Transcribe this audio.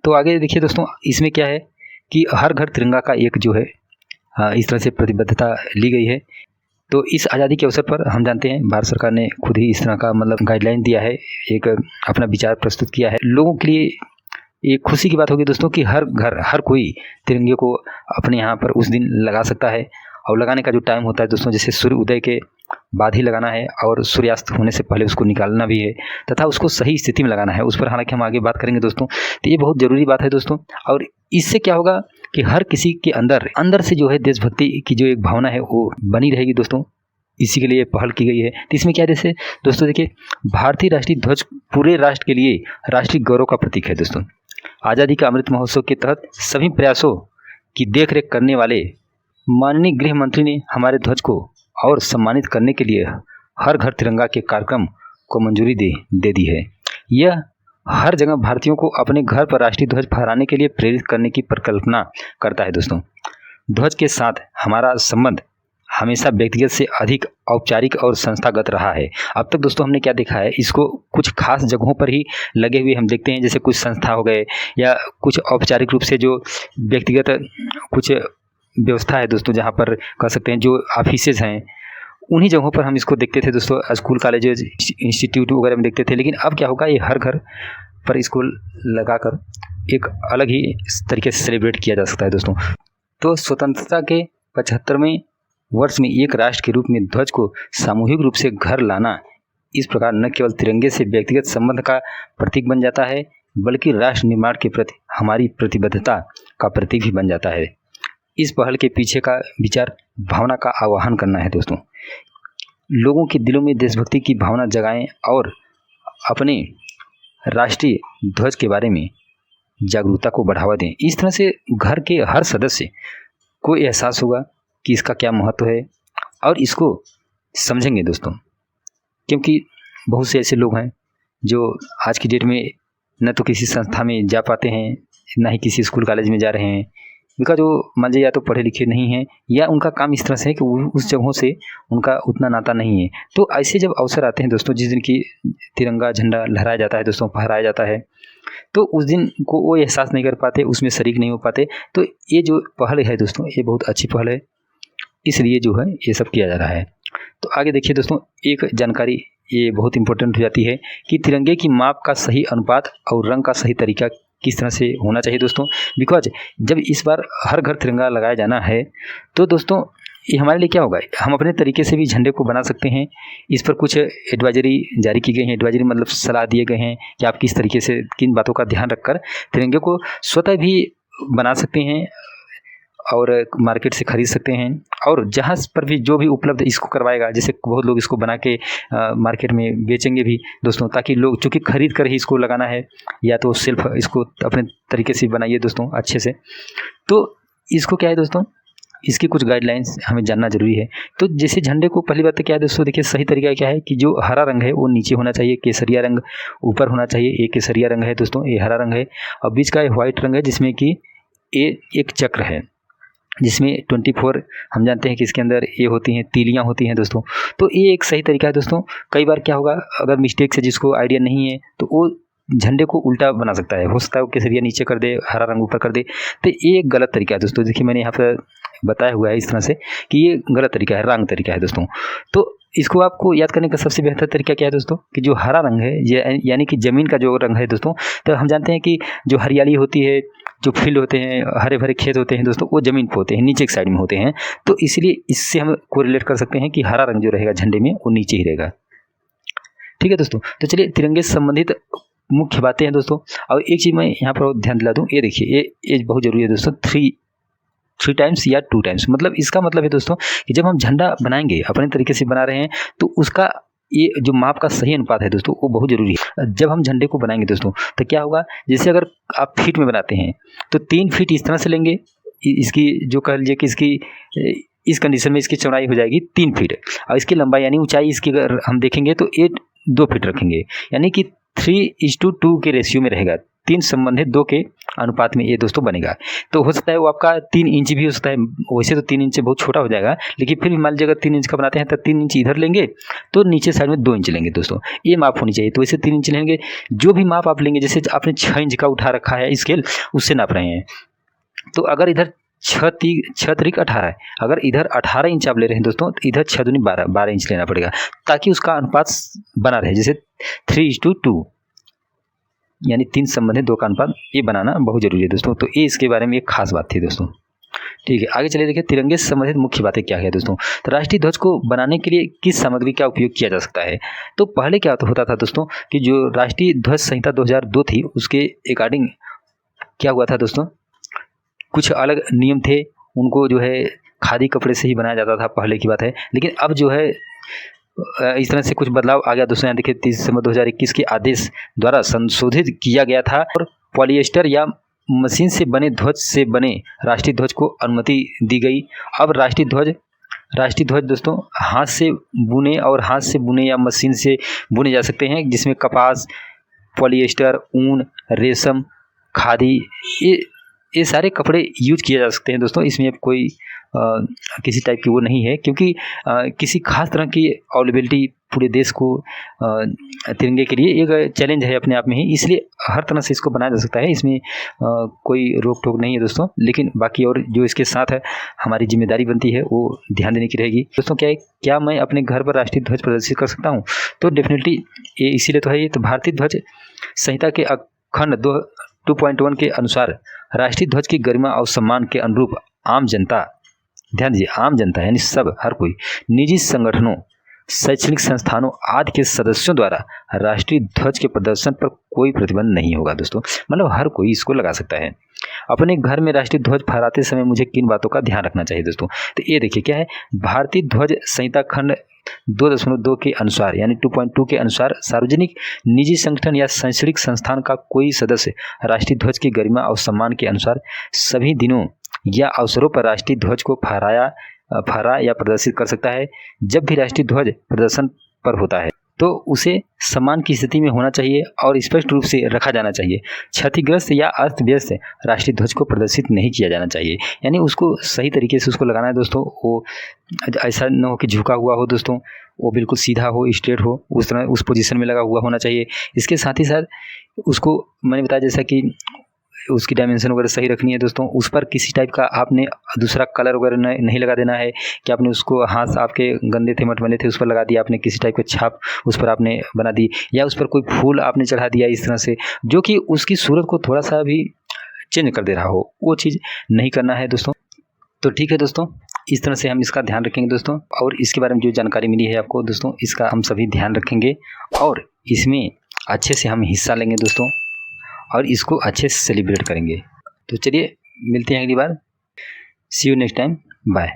तो आगे देखिए दोस्तों, इसमें क्या है कि हर घर तिरंगा का एक जो है इस तरह से प्रतिबद्धता ली गई है। तो इस आज़ादी के अवसर पर हम जानते हैं भारत सरकार ने खुद ही इस तरह का मतलब गाइडलाइन दिया है, एक अपना विचार प्रस्तुत किया है। लोगों के लिए एक खुशी की बात होगी दोस्तों कि हर घर, हर कोई तिरंगे को अपने यहाँ पर उस दिन लगा सकता है। और लगाने का जो टाइम होता है दोस्तों, जैसे सूर्य उदय के बाद ही लगाना है और सूर्यास्त होने से पहले उसको निकालना भी है, तथा उसको सही स्थिति में लगाना है। उस पर हालांकि हम आगे बात करेंगे दोस्तों। तो ये बहुत ज़रूरी बात है दोस्तों। और इससे क्या होगा कि हर किसी के अंदर से जो है देशभक्ति की जो एक भावना है वो बनी रहेगी दोस्तों। इसी के लिए पहल की गई है। तो इसमें क्या जैसे दोस्तों देखिए, भारतीय राष्ट्रीय ध्वज पूरे राष्ट्र के लिए राष्ट्रीय गौरव का प्रतीक है दोस्तों। आज़ादी का अमृत महोत्सव के तहत सभी प्रयासों की देखरेख करने वाले माननीय गृह मंत्री ने हमारे ध्वज को और सम्मानित करने के लिए हर घर तिरंगा के कार्यक्रम को मंजूरी दे दी है। यह हर जगह भारतीयों को अपने घर पर राष्ट्रीय ध्वज फहराने के लिए प्रेरित करने की परिकल्पना करता है दोस्तों। ध्वज के साथ हमारा संबंध हमेशा व्यक्तिगत से अधिक औपचारिक और संस्थागत रहा है। अब तक दोस्तों हमने क्या देखा है, इसको कुछ खास जगहों पर ही लगे हुए हम देखते हैं, जैसे कुछ संस्था हो गए या कुछ औपचारिक रूप से जो व्यक्तिगत कुछ व्यवस्था है दोस्तों, जहाँ पर कह सकते हैं जो ऑफिसेज हैं, उन्हीं जगहों पर हम इसको देखते थे दोस्तों। स्कूल, कॉलेजेस, इंस्टीट्यूट वगैरह में देखते थे। लेकिन अब क्या होगा, ये हर घर पर इसको लगाकर एक अलग ही तरीके से सेलिब्रेट किया जा सकता है दोस्तों। तो स्वतंत्रता के 75वें वर्ष में एक राष्ट्र के रूप में ध्वज को सामूहिक रूप से घर लाना इस प्रकार न केवल तिरंगे से व्यक्तिगत संबंध का प्रतीक बन जाता है, बल्कि राष्ट्र निर्माण के प्रति हमारी प्रतिबद्धता का प्रतीक भी बन जाता है। इस पहल के पीछे का विचार भावना का आवाहन करना है दोस्तों। लोगों के दिलों में देशभक्ति की भावना जगाएं और अपने राष्ट्रीय ध्वज के बारे में जागरूकता को बढ़ावा दें। इस तरह से घर के हर सदस्य को एहसास होगा कि इसका क्या महत्व है और इसको समझेंगे दोस्तों। क्योंकि बहुत से ऐसे लोग हैं जो आज की डेट में न तो किसी संस्था में जा पाते हैं, ना ही किसी स्कूल कॉलेज में जा रहे हैं, उनका जो मान लीजिए या तो पढ़े लिखे नहीं हैं या उनका काम इस तरह से है कि उस जगहों से उनका उतना नाता नहीं है। तो ऐसे जब अवसर आते हैं दोस्तों, जिस दिन की तिरंगा झंडा लहराया जाता है दोस्तों, फहराया जाता है, तो उस दिन को वो एहसास नहीं कर पाते, उसमें शरीक नहीं हो पाते। तो ये जो पहल है दोस्तों, ये बहुत अच्छी पहल है, इसलिए जो है ये सब किया जा रहा है। तो आगे देखिए दोस्तों, एक जानकारी ये बहुत इंपॉर्टेंट हो जाती है कि तिरंगे की माप का सही अनुपात और रंग का सही तरीका किस तरह से होना चाहिए दोस्तों। बिकॉज जब इस बार हर घर तिरंगा लगाया जाना है तो दोस्तों ये हमारे लिए क्या होगा, हम अपने तरीके से भी झंडे को बना सकते हैं। इस पर कुछ एडवाइजरी जारी की गई है। एडवाइजरी मतलब सलाह दिए गए हैं कि आप किस तरीके से किन बातों का ध्यान रखकर तिरंगे को स्वतः भी बना सकते हैं और मार्केट से खरीद सकते हैं। और जहाँ पर भी जो भी उपलब्ध इसको करवाएगा, जैसे बहुत लोग इसको बना के मार्केट में बेचेंगे भी दोस्तों, ताकि लोग, चूँकि खरीद कर ही इसको लगाना है, या तो सिर्फ इसको अपने तरीके से बनाइए दोस्तों अच्छे से। तो इसको क्या है दोस्तों, इसकी कुछ गाइडलाइंस हमें जानना जरूरी है। तो जैसे झंडे को पहली बात तो क्या है दोस्तों, देखिए सही तरीका क्या है कि जो हरा रंग है वो नीचे होना चाहिए, केसरिया रंग ऊपर होना चाहिए। ये केसरिया रंग है दोस्तों, ये हरा रंग है, और बीच का व्हाइट रंग है जिसमें कि ये एक चक्र है, जिसमें 24 हम जानते हैं कि इसके अंदर ये होती हैं, तीलियां होती हैं दोस्तों। तो ये एक सही तरीका है दोस्तों। कई बार क्या होगा, अगर मिस्टेक से जिसको आइडिया नहीं है तो वो झंडे को उल्टा बना सकता है, हो सकता है वो केसरिया नीचे कर दे, हरा रंग ऊपर कर दे। तो ये एक गलत तरीका है दोस्तों। देखिए मैंने यहाँ पर बताया हुआ है इस तरह से कि ये गलत तरीका है, रंग तरीका है दोस्तों। तो इसको आपको याद करने का सबसे बेहतर तरीका क्या है दोस्तों, कि जो हरा रंग है यानी कि ज़मीन का जो रंग है दोस्तों, तो हम जानते हैं कि जो हरियाली होती है, जो फील्ड होते हैं, हरे भरे खेत होते हैं दोस्तों, वो ज़मीन पे होते हैं, नीचे की साइड में होते हैं। तो इसलिए इससे हम कोरिलेट कर सकते हैं कि हरा रंग जो रहेगा झंडे में वो नीचे ही रहेगा। ठीक है दोस्तों। तो चलिए तिरंगे से संबंधित मुख्य बातें हैं दोस्तों। और एक चीज़ मैं यहाँ पर ध्यान दिला दूँ, ये देखिए ये बहुत ज़रूरी है दोस्तों, थ्री टाइम्स या 2 टाइम्स। मतलब इसका मतलब है दोस्तों कि जब हम झंडा बनाएंगे, अपने तरीके से बना रहे हैं, तो उसका ये जो माप का सही अनुपात है दोस्तों वो बहुत ज़रूरी है। जब हम झंडे को बनाएंगे दोस्तों तो क्या होगा, जैसे अगर आप फीट में बनाते हैं तो 3 फीट इस तरह से लेंगे, इसकी जो कह लीजिए कि इसकी इस कंडीशन में इसकी चौड़ाई हो जाएगी 3 फीट, और इसकी लंबाई यानी ऊंचाई इसकी अगर हम देखेंगे तो 2 फीट रखेंगे, यानी कि 3:2 के रेशियो में रहेगा। 3 संबंधित 2 के अनुपात में ये दोस्तों बनेगा। तो हो सकता है वो आपका 3 इंच भी हो सकता है, वैसे तो 3 इंच बहुत छोटा हो जाएगा, लेकिन फिर भी मान लीजिए अगर 3 इंच का बनाते हैं तो 3 इंच इधर लेंगे तो नीचे साइड में 2 इंच लेंगे दोस्तों, ये माप होनी चाहिए। तो वैसे 3 इंच लेंगे, जो भी माप आप लेंगे, जैसे आपने 6 इंच का उठा रखा है स्केल, उससे नाप रहे हैं, तो अगर इधर 6 3 18 है, अगर इधर 18 इंच आप ले रहे हैं दोस्तों, तो इधर 6 दूनी 12 इंच लेना पड़ेगा, ताकि उसका अनुपात बना रहे, जैसे 3:2, यानी 3 संबंधित 2 का अनुपात ये बनाना बहुत जरूरी है दोस्तों। तो ये इसके बारे में एक खास बात थी दोस्तों। ठीक है, आगे चलिए देखिए तिरंगे से संबंधित मुख्य बातें क्या है दोस्तों। तो राष्ट्रीय ध्वज को बनाने के लिए किस सामग्री का उपयोग किया जा सकता है। तो पहले क्या होता था दोस्तों कि जो राष्ट्रीय ध्वज संहिता 2002 थी, उसके अकॉर्डिंग क्या हुआ था दोस्तों, कुछ अलग नियम थे, उनको जो है खादी कपड़े से ही बनाया जाता था, पहले की बात है। लेकिन अब जो है इस तरह से कुछ बदलाव आ गया दोस्तों। यहाँ देखिए 30 दिसंबर 2021 के आदेश द्वारा संशोधित किया गया था और पॉलिएस्टर या मशीन से बने ध्वज से बने राष्ट्रीय ध्वज को अनुमति दी गई। अब राष्ट्रीय ध्वज दोस्तों हाथ से बुने या मशीन से बुने जा सकते हैं, जिसमें कपास, पॉलिएस्टर, ऊन, रेशम, खादी, ये सारे कपड़े यूज किए जा सकते हैं दोस्तों। इसमें अब कोई किसी टाइप की वो नहीं है, क्योंकि किसी खास तरह की अवेलेबिलिटी पूरे देश को तिरंगे के लिए एक चैलेंज है अपने आप में ही, इसलिए हर तरह से इसको बनाया जा सकता है, इसमें कोई रोक टोक नहीं है दोस्तों। लेकिन बाकी और जो इसके साथ है हमारी जिम्मेदारी बनती है वो ध्यान देने की रहेगी दोस्तों। क्या मैं अपने घर पर राष्ट्रीय ध्वज प्रदर्शित कर सकता हूँ? तो डेफिनेटली ये इसीलिए तो है ये। तो भारतीय ध्वज संहिता के खंड 2.1 के अनुसार राष्ट्रीय ध्वज की गरिमा और सम्मान के अनुरूप आम जनता, ध्यान दीजिए, आम जनता यानी सब, हर कोई, निजी संगठनों, शैक्षणिक संस्थानों आदि के सदस्यों द्वारा राष्ट्रीय ध्वज के प्रदर्शन पर कोई प्रतिबंध नहीं होगा दोस्तों। मतलब हर कोई इसको लगा सकता है। अपने घर में राष्ट्रीय ध्वज फहराते समय मुझे किन बातों का ध्यान रखना चाहिए दोस्तों? तो ये देखिए क्या है, भारतीय ध्वज संहिता खंड 2.2 के अनुसार यानी 2.2 के अनुसार सार्वजनिक, निजी संगठन या शैक्षणिक संस्थान का कोई सदस्य राष्ट्रीय ध्वज की गरिमा और सम्मान के अनुसार सभी दिनों या अवसरों पर राष्ट्रीय ध्वज को फहरा या प्रदर्शित कर सकता है। जब भी राष्ट्रीय ध्वज प्रदर्शन पर होता है तो उसे सम्मान की स्थिति में होना चाहिए और स्पष्ट रूप से रखा जाना चाहिए। क्षतिग्रस्त या अस्त व्यस्त राष्ट्रीय ध्वज को प्रदर्शित नहीं किया जाना चाहिए, यानी उसको सही तरीके से उसको लगाना है दोस्तों। वो ऐसा न हो कि झुका हुआ हो दोस्तों, वो बिल्कुल सीधा हो, स्ट्रेट हो, उस तरह उस पोजीशन में लगा हुआ होना चाहिए। इसके साथ ही साथ उसको मैंने बताया जैसा कि उसकी डायमेंशन वगैरह सही रखनी है दोस्तों। उस पर किसी टाइप का आपने दूसरा कलर वगैरह नहीं लगा देना है कि आपने उसको हाथ आपके गंदे थे, मटमैले थे, उस पर लगा दिया आपने, किसी टाइप का छाप उस पर आपने बना दी, या उस पर कोई फूल आपने चढ़ा दिया इस तरह से, जो कि उसकी सूरत को थोड़ा सा भी चेंज कर दे रहा हो, वो चीज़ नहीं करना है दोस्तों। तो ठीक है दोस्तों, इस तरह से हम इसका ध्यान रखेंगे दोस्तों। और इसके बारे में जो जानकारी मिली है आपको दोस्तों, इसका हम सभी ध्यान रखेंगे और इसमें अच्छे से हम हिस्सा लेंगे दोस्तों, और इसको अच्छे से सेलिब्रेट करेंगे। तो चलिए मिलते हैं अगली बार। सी यू नेक्स्ट टाइम, बाय।